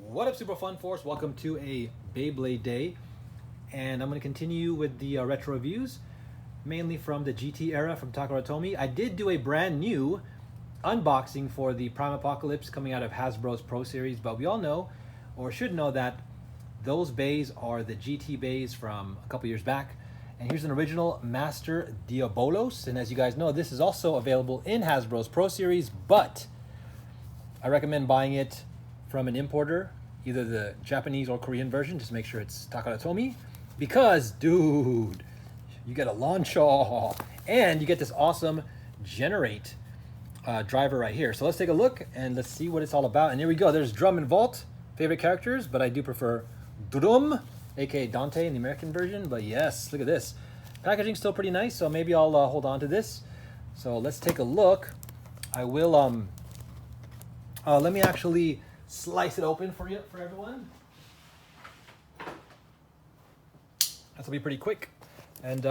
What up, Super Fun Force? Welcome to a Beyblade day, and I'm going to continue with the retro reviews, mainly from the GT era from Takara Tomy. I did do a brand new unboxing for the Prime Apocalypse coming out of Hasbro's Pro Series, but we all know, or should know, that those bays are the GT bays from a couple years back. And here's an original Master Diabolos, and as you guys know, this is also available in Hasbro's Pro Series, but I recommend buying it from an importer, either the Japanese or Korean version, just make sure it's Takara Tomy, because dude, you get a launcher and you get this awesome generate driver right here. So let's take a look and let's see what it's all about. And here we go. There's Drum and Vault, favorite characters, but I do prefer Drum, aka Dante in the American version. But yes, look at this. Packaging's still pretty nice, so maybe I'll hold on to this. So let's take a look. I will let me actually slice it open for everyone. That'll be pretty quick, and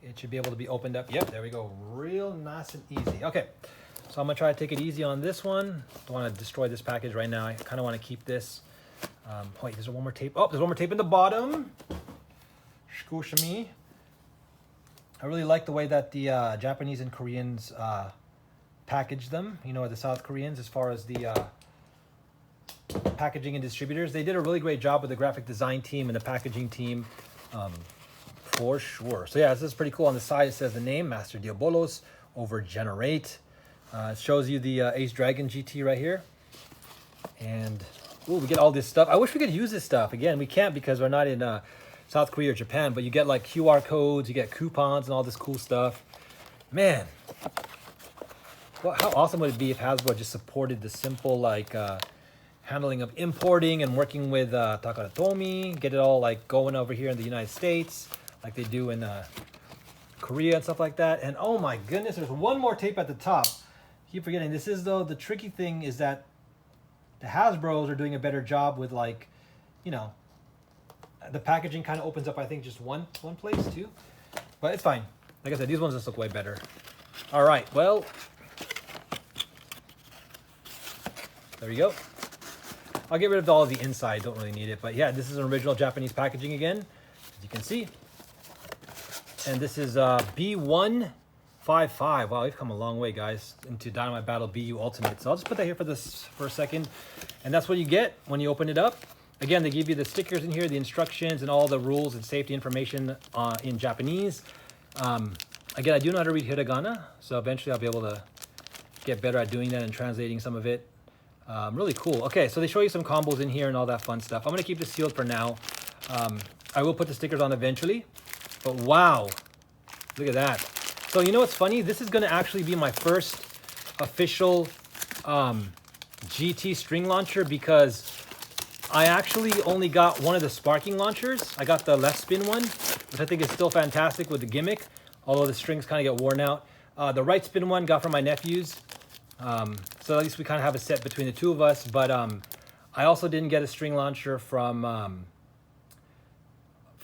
it should be able to be opened up. Yep, there we go, real nice and easy. Okay, so I'm gonna try to take it easy on this one. Don't want to destroy this package right now. I kind of want to keep this. Wait, there's one more tape. Oh, there's one more tape in the bottom. Squish me. I really like the way that the Japanese and Koreans package them, you know, the South Koreans, as far as the packaging and distributors. They did a really great job with the graphic design team and the packaging team, for sure. So yeah, this is pretty cool. On the side it says the name, Master Diabolos over Generate. It shows you the Ace Dragon GT right here. And ooh, we get all this stuff. I wish we could use this stuff. Again, we can't because we're not in South Korea or Japan, but you get like QR codes, you get coupons and all this cool stuff. Man, well, how awesome would it be if Hasbro just supported the simple like handling of importing and working with Takara Tomy, get it all like going over here in the United States like they do in Korea and stuff like that. And oh my goodness, there's one more tape at the top. Keep forgetting. This is, though, the tricky thing is that the Hasbros are doing a better job with, like, you know, the packaging kind of opens up, I think, just one place too, but it's fine. Like I said, these ones just look way better. All right, well, there we go. I'll get rid of all of the inside, don't really need it. But yeah, this is an original Japanese packaging again, as you can see. And this is B155. Wow, we've come a long way, guys, into Dynamite Battle BU Ultimate. So I'll just put that here for a second. And that's what you get when you open it up. Again, they give you the stickers in here, the instructions, and all the rules and safety information in Japanese. Again, I do know how to read hiragana, so eventually I'll be able to get better at doing that and translating some of it. Really cool. Okay, so they show you some combos in here and all that fun stuff. I'm going to keep this sealed for now. I will put the stickers on eventually. But wow, look at that. So you know what's funny? This is going to actually be my first official GT string launcher, because I actually only got one of the sparking launchers. I got the left spin one, which I think is still fantastic with the gimmick, although the strings kind of get worn out. The right spin one got from my nephews. So at least we kind of have a set between the two of us, but I also didn't get a string launcher from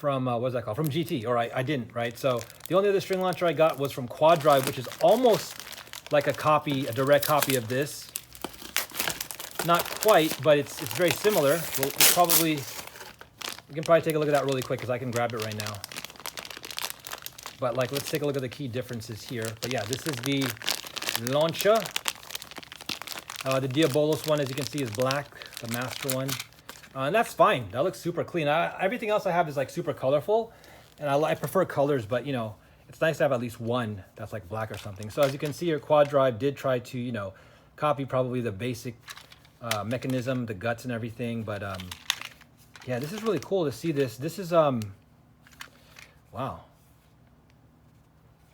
what's that called? From GT, or I didn't, right? So the only other string launcher I got was from Quad Drive, which is almost like a direct copy of this. Not quite, but it's very similar. We can probably take a look at that really quick, because I can grab it right now. But like, let's take a look at the key differences here. But yeah, this is the launcher. The Diabolos one, as you can see, is black, the Master one. And that's fine. That looks super clean. Everything else I have is like super colorful, and I prefer colors, but you know, it's nice to have at least one that's like black or something. So as you can see here, Quad Drive did try to, you know, copy probably the basic mechanism, the guts and everything, but yeah, this is really cool to see this. This is wow.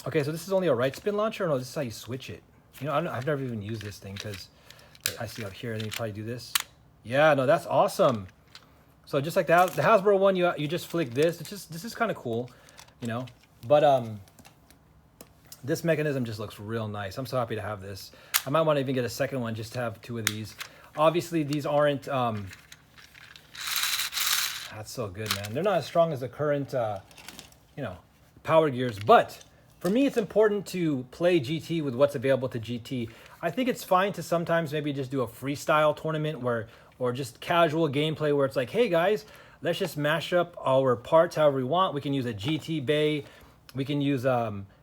Okay, so this is only a right spin launcher, or no, this is how you switch it. You know, I've never even used this thing, because I see up here, and then you probably do this. Yeah, no, that's awesome. So just like the Hasbro one, you just flick this. This is kind of cool, you know. But this mechanism just looks real nice. I'm so happy to have this. I might want to even get a second one just to have two of these. Obviously, these aren't. That's so good, man. They're not as strong as the current, you know, Power Gears, but for me, it's important to play GT with what's available to GT. I think it's fine to sometimes maybe just do a freestyle tournament or just casual gameplay where it's like, hey guys, let's just mash up our parts however we want. We can use a GT Bay, we can use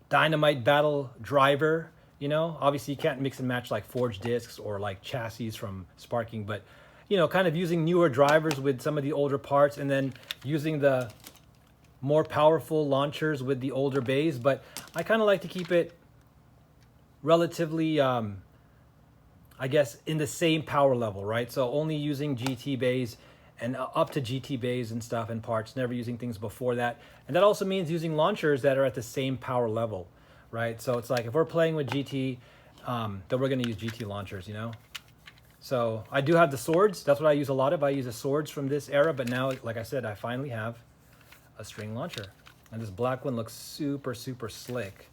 Dynamite Battle Driver. You know, obviously you can't mix and match like forged discs or like chassis from Sparking, but you know, kind of using newer drivers with some of the older parts, and then using the more powerful launchers with the older bays. But I kind of like to keep it relatively, I guess, in the same power level, right? So only using GT bays and up to GT bays and stuff and parts, never using things before that. And that also means using launchers that are at the same power level. Right, so it's like if we're playing with GT, then we're going to use GT launchers, you know. So I do have the swords. That's what I use a lot of. I use the swords from this era, but now, like I said, I finally have a string launcher, and this black one looks super, super slick.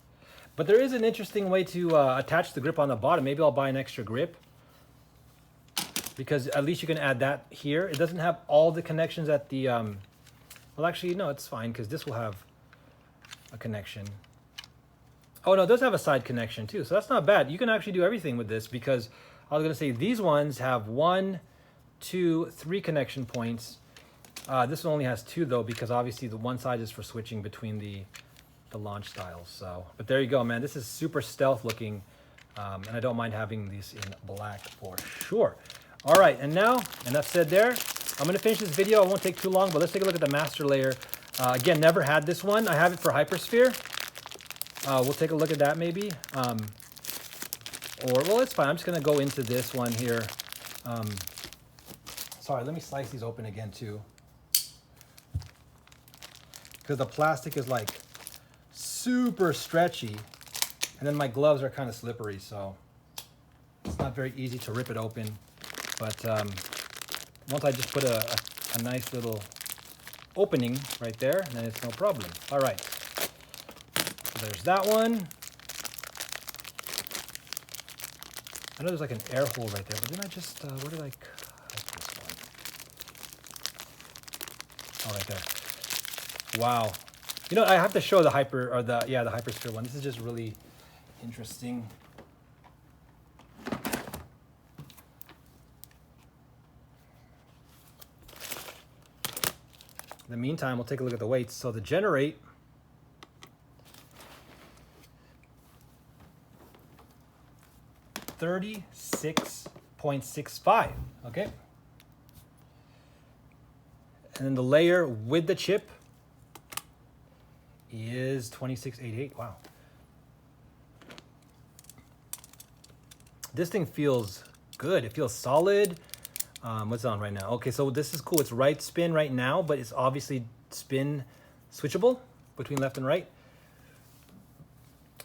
But there is an interesting way to attach the grip on the bottom. Maybe I'll buy an extra grip, because at least you can add that here. It doesn't have all the connections at the. Well, actually, no, it's fine because this will have a connection. Oh no, it does have a side connection too, so that's not bad. You can actually do everything with this, because I was gonna say these ones have 1, 2, 3 connection points. This one only has 2 though, because obviously the one side is for switching between the launch styles. So, but there you go, man. This is super stealth looking, and I don't mind having these in black for sure. All right, and now, enough said there. I'm gonna finish this video. I won't take too long, but let's take a look at the master layer. Again, never had this one. I have it for Hypersphere. We'll take a look at that maybe. Well, it's fine. I'm just going to go into this one here. Sorry, let me slice these open again too. Because the plastic is like super stretchy. And then my gloves are kind of slippery, so it's not very easy to rip it open. But once I just put a nice little opening right there, then it's no problem. All right. So there's that one. I know there's like an air hole right there, but then I just, where did I hide this one? Oh, right there. Wow. You know, I have to show the the Hypersphere one. This is just really interesting. In the meantime, we'll take a look at the weights. So the Generate, $36.65, okay? And then the layer with the chip is $26.88. Wow. This thing feels good. It feels solid. What's it on right now? Okay, so this is cool. It's right spin right now, but it's obviously spin switchable between left and right.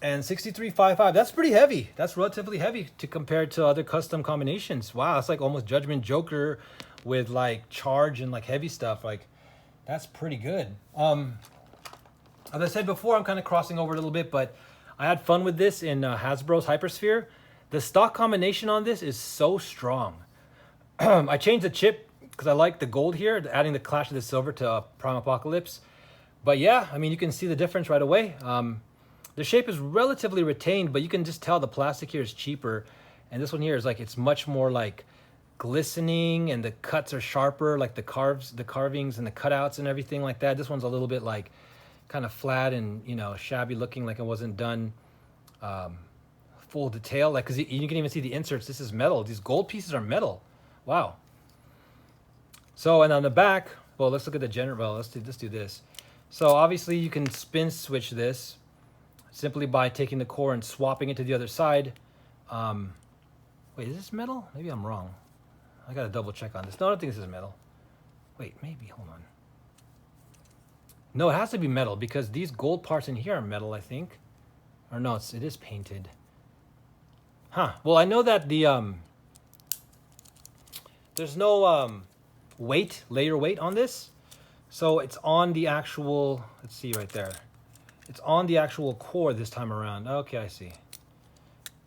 And 63.55, that's pretty heavy. That's relatively heavy to compare to other custom combinations. Wow, it's like almost Judgment Joker with like charge and like heavy stuff. Like, that's pretty good. As I said before, I'm kind of crossing over a little bit, but I had fun with this in Hasbro's Hypersphere. The stock combination on this is so strong. I changed the chip because I like the gold here, adding the Clash of the Silver to Prime Apocalypse. But yeah, I mean, you can see the difference right away. The shape is relatively retained, but you can just tell the plastic here is cheaper. And this one here is like, it's much more like glistening, and the cuts are sharper, like the carvings and the cutouts and everything like that. This one's a little bit like kind of flat and, you know, shabby looking, like it wasn't done full detail. Like, cause you can even see the inserts. This is metal. These gold pieces are metal. Wow. So, and on the back, well, let's look at the general. Well, let's do this. So obviously you can spin switch this simply by taking the core and swapping it to the other side. Wait, is this metal? Maybe I'm wrong. I gotta double check on this. No, I don't think this is metal. Wait, maybe, hold on. No, it has to be metal because these gold parts in here are metal, I think. Or no, it is painted. Huh, well, I know that the, there's no layer weight on this. So it's on the actual, let's see right there. It's on the actual core this time around. Okay, I see.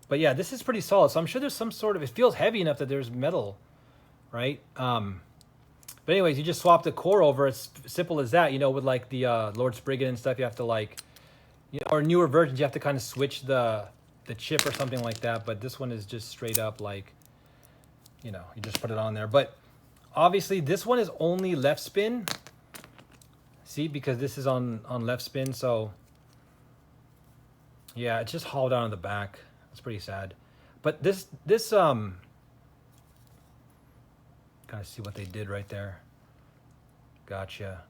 But yeah, this is pretty solid. So I'm sure there's some sort of, it feels heavy enough that there's metal, right? But anyways, you just swap the core over. It's simple as that. You know, with like the Lord Spriggan and stuff, you have to like, you know, or newer versions, you have to kind of switch the the chip or something like that, but this one is just straight up like, you know, you just put it on there. But obviously this one is only left spin. See, because this is on left spin, so yeah, it's just hollowed out on the back. It's pretty sad. But this gotta see what they did right there. Gotcha.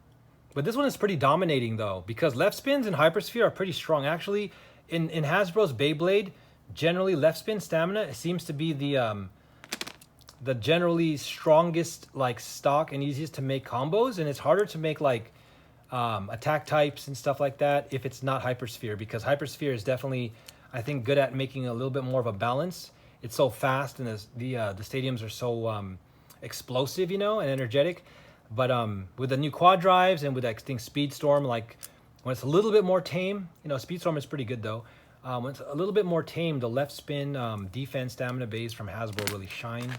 But this one is pretty dominating though, because left spins in Hypersphere are pretty strong. Actually, in Hasbro's Beyblade, generally left spin stamina seems to be the generally strongest like stock and easiest to make combos, and it's harder to make like attack types and stuff like that if it's not Hypersphere, because Hypersphere is definitely, I think, good at making a little bit more of a balance. It's so fast, and the stadiums are so explosive, you know, and energetic. But with the new quad drives and with that thing Speedstorm, like when it's a little bit more tame, you know, Speedstorm is pretty good though. When it's a little bit more tame, the left spin defense stamina base from Hasbro really shine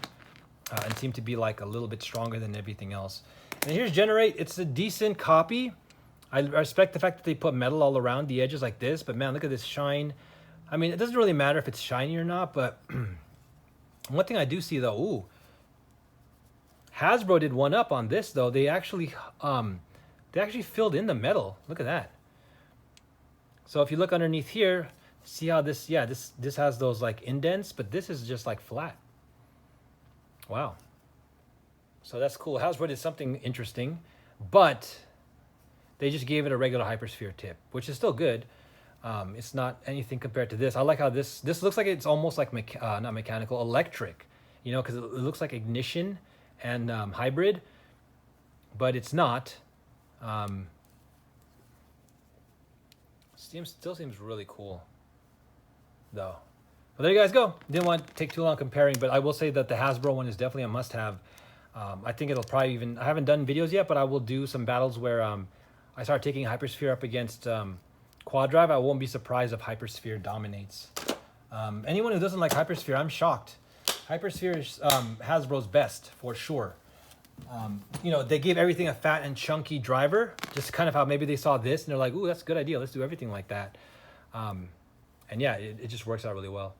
and seem to be like a little bit stronger than everything else. And here's Generate. It's a decent copy. I respect the fact that they put metal all around the edges like this, but man, look at this shine. I mean, it doesn't really matter if it's shiny or not, but one thing I do see though, ooh, Hasbro did one up on this though. They actually filled in the metal. Look at that. So if you look underneath here, see how this, yeah, this has those like indents, but this is just like flat. Wow. So that's cool. Hasbro did something interesting, but they just gave it a regular Hypersphere tip, which is still good. It's not anything compared to this. I like how this looks like it's almost like not mechanical, electric, you know, because it looks like ignition and hybrid, but it's not. Still seems really cool though. Well, there you guys go. Didn't want to take too long comparing, but I will say that the Hasbro one is definitely a must-have. I think it'll probably even, I haven't done videos yet, but I will do some battles where I start taking Hypersphere up against Quad Drive. I won't be surprised if Hypersphere dominates. Anyone who doesn't like Hypersphere, I'm shocked. Hypersphere is Hasbro's best for sure. You know, they gave everything a fat and chunky driver, just kind of how maybe they saw this and they're like, ooh, that's a good idea. Let's do everything like that. And yeah, it just works out really well.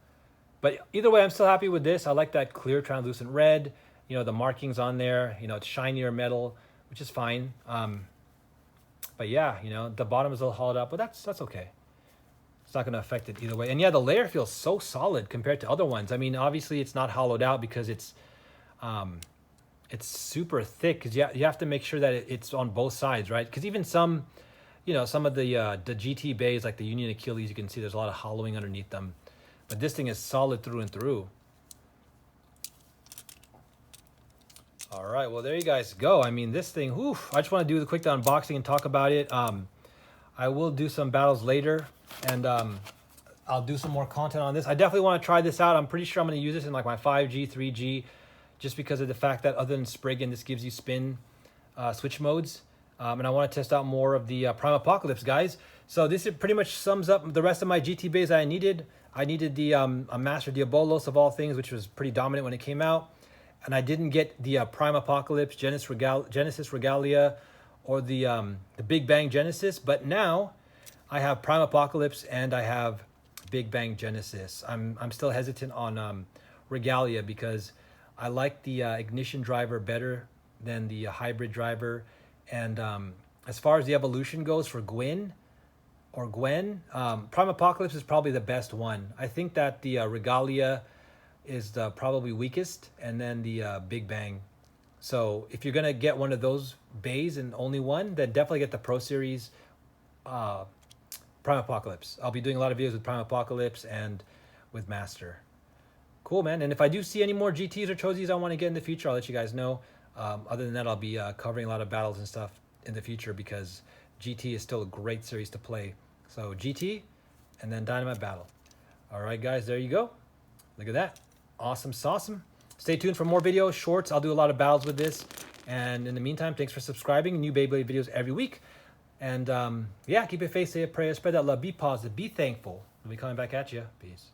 But either way, I'm still happy with this. I like that clear translucent red. You know, the markings on there, you know, it's shinier metal, which is fine. But yeah, you know, the bottom is a little hollowed out, but that's okay. It's not going to affect it either way. And yeah, the layer feels so solid compared to other ones. I mean, obviously it's not hollowed out because it's super thick, because you have to make sure that it's on both sides, right? Because even some, you know, some of the GT bays, like the Union Achilles, you can see there's a lot of hollowing underneath them. But this thing is solid through and through. All right, well, there you guys go. I mean, this thing, whew, I just want to do the quick unboxing and talk about it. I will do some battles later, and I'll do some more content on this. I definitely want to try this out. I'm pretty sure I'm going to use this in like my 5G, 3G, just because of the fact that other than Spriggan, this gives you spin switch modes. And I want to test out more of the Prime Apocalypse, guys. So this pretty much sums up the rest of my GT bays that I needed. I needed the a Master Diabolos of all things, which was pretty dominant when it came out. And I didn't get the Prime Apocalypse, Genesis Regalia, or the Big Bang Genesis. But now I have Prime Apocalypse and I have Big Bang Genesis. I'm still hesitant on Regalia because I like the ignition driver better than the hybrid driver. And as far as the evolution goes for Gwen, Prime Apocalypse is probably the best one. I think that the Regalia is the probably weakest, and then the Big Bang. So if you're going to get one of those bays and only one, then definitely get the Pro Series Prime Apocalypse. I'll be doing a lot of videos with Prime Apocalypse and with Master. Cool, man. And if I do see any more GTs or Chosies I want to get in the future, I'll let you guys know. Other than that, I'll be covering a lot of battles and stuff in the future because GT is still a great series to play. So GT and then Dynamite Battle. All right, guys, there you go. Look at that. Awesome sauceum. Stay tuned for more videos, shorts. I'll do a lot of battles with this. And in the meantime, thanks for subscribing. New Beyblade videos every week. And yeah, keep your faith, say a prayer, spread that love, be positive, be thankful. We'll be coming back at you. Peace.